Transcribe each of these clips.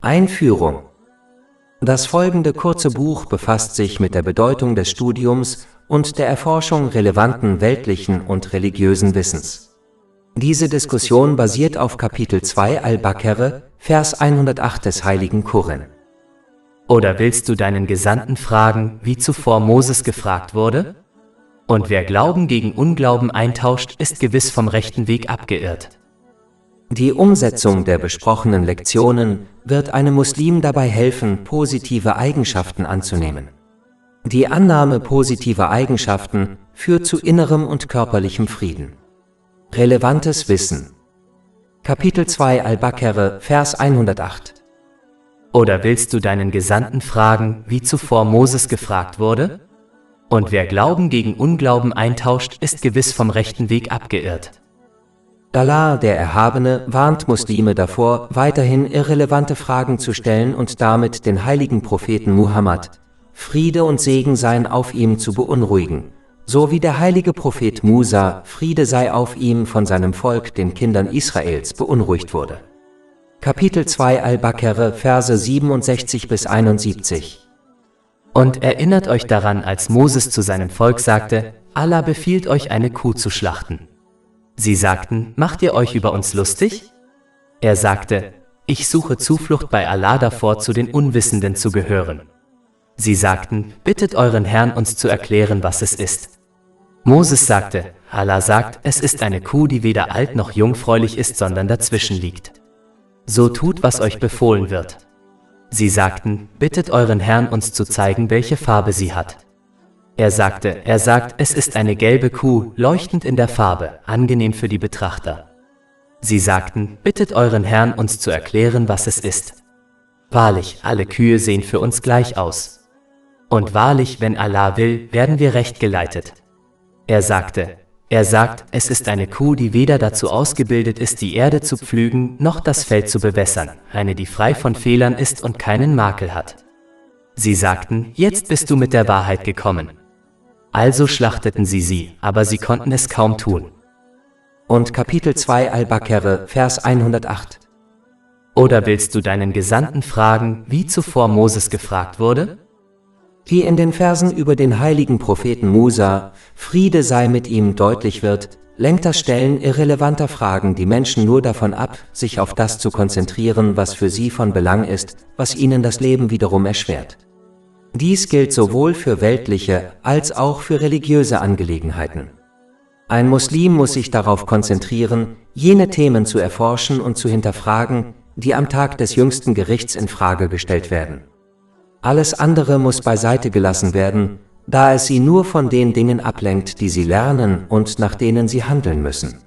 Einführung. Das folgende kurze Buch befasst sich mit der Bedeutung des Studiums und der Erforschung relevanten weltlichen und religiösen Wissens. Diese Diskussion basiert auf Kapitel 2 Al-Baqarah, Vers 108 des Heiligen Koran. Oder willst du deinen Gesandten fragen, wie zuvor Moses gefragt wurde? Und wer Glauben gegen Unglauben eintauscht, ist gewiss vom rechten Weg abgeirrt. Die Umsetzung der besprochenen Lektionen wird einem Muslim dabei helfen, positive Eigenschaften anzunehmen. Die Annahme positiver Eigenschaften führt zu innerem und körperlichem Frieden. Relevantes Wissen. Kapitel 2 Al-Baqarah, Vers 108. Oder willst du deinen Gesandten fragen, wie zuvor Moses gefragt wurde? Und wer Glauben gegen Unglauben eintauscht, ist gewiss vom rechten Weg abgeirrt. Allah, der Erhabene, warnt Muslime davor, weiterhin irrelevante Fragen zu stellen und damit den heiligen Propheten Muhammad, Friede und Segen seien auf ihm, zu beunruhigen, so wie der heilige Prophet Musa, Friede sei auf ihm, von seinem Volk, den Kindern Israels, beunruhigt wurde. Kapitel 2 Al-Baqarah, Verse 67 bis 71. Und erinnert euch daran, als Moses zu seinem Volk sagte, Allah befiehlt euch, eine Kuh zu schlachten. Sie sagten, macht ihr euch über uns lustig? Er sagte, ich suche Zuflucht bei Allah davor, zu den Unwissenden zu gehören. Sie sagten, bittet euren Herrn, uns zu erklären, was es ist. Moses sagte, Allah sagt, es ist eine Kuh, die weder alt noch jungfräulich ist, sondern dazwischen liegt. So tut, was euch befohlen wird. Sie sagten, bittet euren Herrn, uns zu zeigen, welche Farbe sie hat. Er sagt, es ist eine gelbe Kuh, leuchtend in der Farbe, angenehm für die Betrachter. Sie sagten, bittet euren Herrn, uns zu erklären, was es ist. Wahrlich, alle Kühe sehen für uns gleich aus. Und wahrlich, wenn Allah will, werden wir recht geleitet. Er sagt, es ist eine Kuh, die weder dazu ausgebildet ist, die Erde zu pflügen, noch das Feld zu bewässern, eine, die frei von Fehlern ist und keinen Makel hat. Sie sagten, jetzt bist du mit der Wahrheit gekommen. Also schlachteten sie, aber sie konnten es kaum tun. Und Kapitel 2 Al-Baqarah, Vers 108. Oder willst du deinen Gesandten fragen, wie zuvor Moses gefragt wurde? Wie in den Versen über den heiligen Propheten Musa, Friede sei mit ihm, deutlich wird, lenkt das Stellen irrelevanter Fragen die Menschen nur davon ab, sich auf das zu konzentrieren, was für sie von Belang ist, was ihnen das Leben wiederum erschwert. Dies gilt sowohl für weltliche als auch für religiöse Angelegenheiten. Ein Muslim muss sich darauf konzentrieren, jene Themen zu erforschen und zu hinterfragen, die am Tag des jüngsten Gerichts in Frage gestellt werden. Alles andere muss beiseite gelassen werden, da es sie nur von den Dingen ablenkt, die sie lernen und nach denen sie handeln müssen.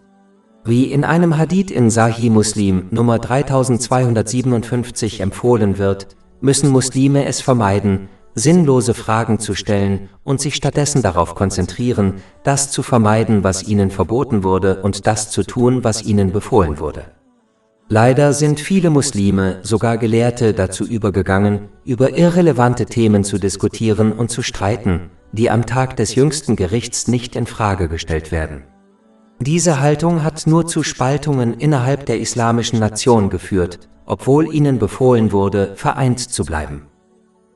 Wie in einem Hadith in Sahih Muslim Nummer 3257 empfohlen wird, müssen Muslime es vermeiden, sinnlose Fragen zu stellen und sich stattdessen darauf konzentrieren, das zu vermeiden, was ihnen verboten wurde, und das zu tun, was ihnen befohlen wurde. Leider sind viele Muslime, sogar Gelehrte, dazu übergegangen, über irrelevante Themen zu diskutieren und zu streiten, die am Tag des jüngsten Gerichts nicht in Frage gestellt werden. Diese Haltung hat nur zu Spaltungen innerhalb der islamischen Nation geführt, obwohl ihnen befohlen wurde, vereint zu bleiben.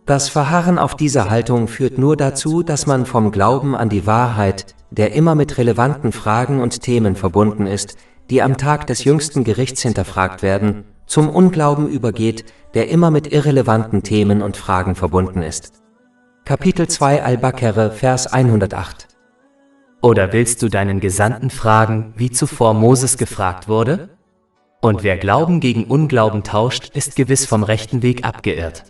Das Verharren auf dieser Haltung führt nur dazu, dass man vom Glauben an die Wahrheit, der immer mit relevanten Fragen und Themen verbunden ist, die am Tag des jüngsten Gerichts hinterfragt werden, zum Unglauben übergeht, der immer mit irrelevanten Themen und Fragen verbunden ist. Kapitel 2 Al-Baqarah, Vers 108. Oder willst du deinen Gesandten fragen, wie zuvor Moses gefragt wurde? Und wer Glauben gegen Unglauben tauscht, ist gewiss vom rechten Weg abgeirrt.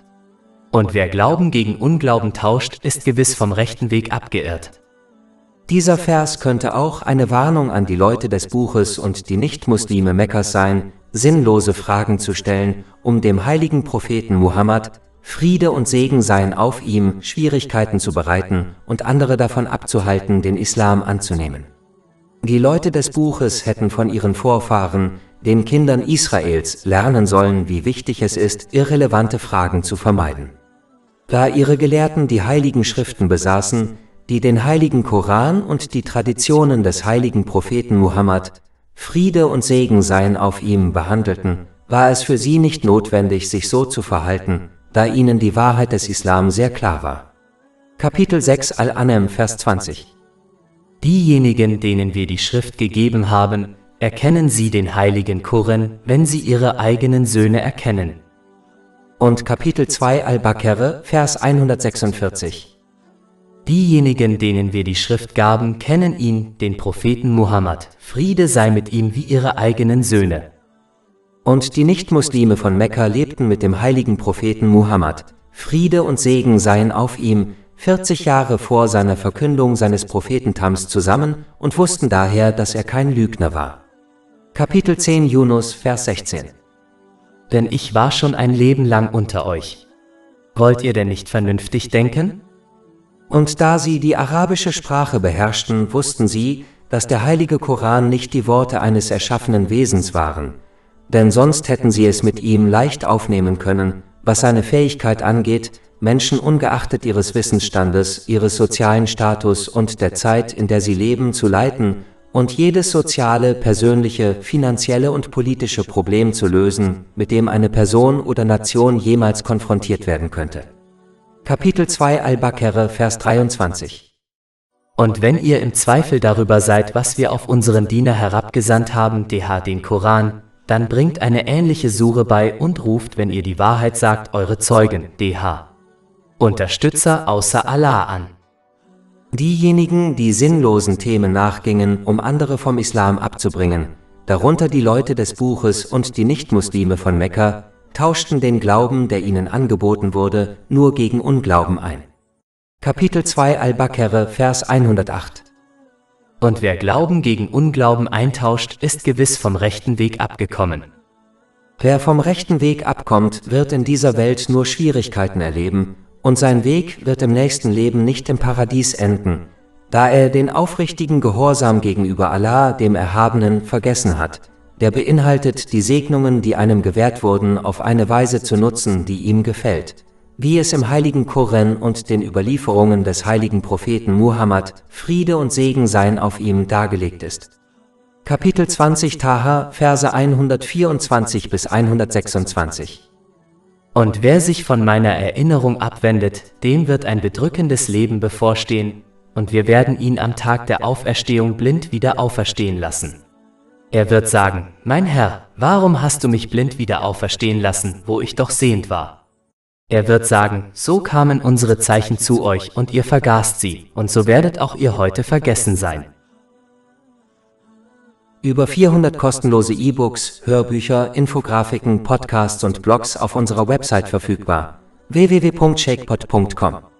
Und wer Glauben gegen Unglauben tauscht, ist gewiss vom rechten Weg abgeirrt. Dieser Vers könnte auch eine Warnung an die Leute des Buches und die Nichtmuslime Mekkas sein, sinnlose Fragen zu stellen, um dem heiligen Propheten Muhammad, Friede und Segen seien auf ihm, Schwierigkeiten zu bereiten und andere davon abzuhalten, den Islam anzunehmen. Die Leute des Buches hätten von ihren Vorfahren, den Kindern Israels, lernen sollen, wie wichtig es ist, irrelevante Fragen zu vermeiden. Da ihre Gelehrten die heiligen Schriften besaßen, die den heiligen Koran und die Traditionen des heiligen Propheten Muhammad, Friede und Segen seien auf ihm, behandelten, war es für sie nicht notwendig, sich so zu verhalten, da ihnen die Wahrheit des Islam sehr klar war. Kapitel 6 Al-An'am, Vers 20. Diejenigen, denen wir die Schrift gegeben haben, erkennen sie den heiligen Koran, wenn sie ihre eigenen Söhne erkennen. Und Kapitel 2 Al-Baqarah, Vers 146. Diejenigen, denen wir die Schrift gaben, kennen ihn, den Propheten Muhammad, Friede sei mit ihm, wie ihre eigenen Söhne. Und die Nichtmuslime von Mekka lebten mit dem heiligen Propheten Muhammad, Friede und Segen seien auf ihm, 40 Jahre vor seiner Verkündung seines Prophetentums zusammen und wussten daher, dass er kein Lügner war. Kapitel 10 Yunus, Vers 16. Denn ich war schon ein Leben lang unter euch. Wollt ihr denn nicht vernünftig denken? Und da sie die arabische Sprache beherrschten, wussten sie, dass der heilige Koran nicht die Worte eines erschaffenen Wesens waren, denn sonst hätten sie es mit ihm leicht aufnehmen können, was seine Fähigkeit angeht, Menschen ungeachtet ihres Wissensstandes, ihres sozialen Status und der Zeit, in der sie leben, zu leiten und jedes soziale, persönliche, finanzielle und politische Problem zu lösen, mit dem eine Person oder Nation jemals konfrontiert werden könnte. Kapitel 2 Al-Baqarah, Vers 23. Und wenn ihr im Zweifel darüber seid, was wir auf unseren Diener herabgesandt haben, den Koran, dann bringt eine ähnliche Sure bei und ruft, wenn ihr die Wahrheit sagt, eure Zeugen, Unterstützer außer Allah an. Diejenigen, die sinnlosen Themen nachgingen, um andere vom Islam abzubringen, darunter die Leute des Buches und die Nichtmuslime von Mekka, tauschten den Glauben, der ihnen angeboten wurde, nur gegen Unglauben ein. Kapitel 2 Al-Baqarah, Vers 108. Und wer Glauben gegen Unglauben eintauscht, ist gewiss vom rechten Weg abgekommen. Wer vom rechten Weg abkommt, wird in dieser Welt nur Schwierigkeiten erleben, und sein Weg wird im nächsten Leben nicht im Paradies enden, da er den aufrichtigen Gehorsam gegenüber Allah, dem Erhabenen, vergessen hat. Der beinhaltet, die Segnungen, die einem gewährt wurden, auf eine Weise zu nutzen, die ihm gefällt, wie es im heiligen Koran und den Überlieferungen des heiligen Propheten Muhammad, Friede und Segen seien auf ihm, dargelegt ist. Kapitel 20 Taha, Verse 124 bis 126. Und wer sich von meiner Erinnerung abwendet, dem wird ein bedrückendes Leben bevorstehen, und wir werden ihn am Tag der Auferstehung blind wieder auferstehen lassen. Er wird sagen, mein Herr, warum hast du mich blind wieder auferstehen lassen, wo ich doch sehend war? Er wird sagen, so kamen unsere Zeichen zu euch und ihr vergaßt sie, und so werdet auch ihr heute vergessen sein. Über 400 kostenlose E-Books, Hörbücher, Infografiken, Podcasts und Blogs auf unserer Website verfügbar. www.shakepot.com